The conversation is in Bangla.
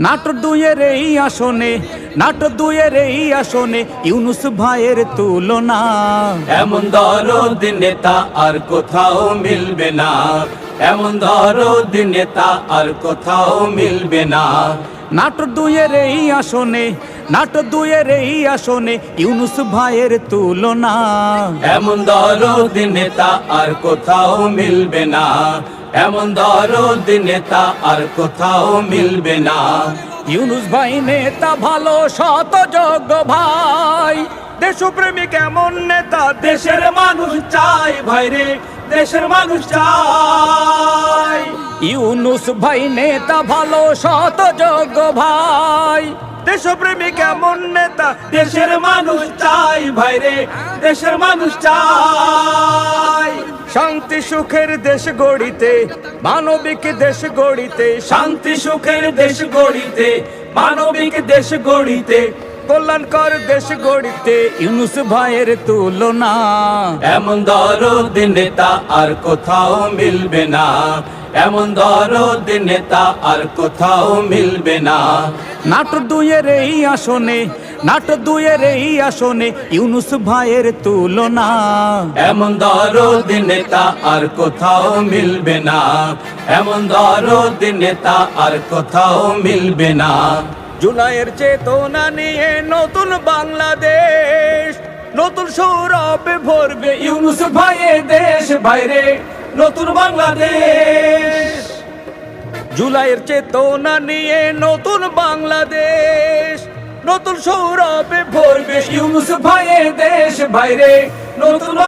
নাটোর দুইয়ের এই আসনে, নাটোর দুইয়ের এই আসনে ইউনুস ভাইয়ের তুলনা। এমন দরদ নেতা আর কোথাও মিলবে না, এমন দরদ নেতা আর কোথাও মিলবে না। নাটোর দুইয়ের এই আসনে, নাটোর দুইয়ের এই আসনে ইউনুস ভাইয়ের তুলনা। এমন দরদ নেতা আর কোথাও মিলবে না, এমন দরদ নেতা আর কোথাও মিলবে না। ইউনুস ভাই নেতা ভালো, শত যোগ্য ভাই, দেশপ্রেমিক এমন নেতা দেশের মানুষ চাই ভাইরে, দেশের মানুষ চাই। ইউনুস ভাই নেতা ভালো, শত যোগ্য ভাই, দেশপ্রেমিক এমন নেতা দেশের মানুষ চাই ভাইরে, দেশের মানুষ চাই। শান্তি সুখের দেশ গড়িতে, মানবিক দেশ গড়িতে, শান্তি সুখের দেশ গড়িতে, মানবিক দেশ গড়িতে, কল্যাণকর দেশ গড়িতে ইউনুস ভাইয়ের তুলনা। এমন দরদ নেতা আর কোথাও মিলবে না, এমন দরদ নেতা আর কোথাও মিলবে না। নাটোর দুইয়ের এই আসনে, নাটোর দুইয়ের এই আসনে ইউনুস ভাইয়ের তুলনা। এমন দরদ নেতা আর কোথাও মিলবে না, এমন দরদ নেতা আর কোথাও মিলবে না। জুলাইয়ের চেতনা নিয়ে নতুন বাংলাদেশ, নতুন সৌরভে ভরবে ইউনুস ভাইয়ের দেশ ভাইরে, নতুন বাংলাদেশ। জুলাইয়ের চেতনা নিয়ে নতুন বাংলাদেশ, নতুন সৌরভে ভরবে ইউনুস ভাইয়ের দেশ ভাইরে, নতুন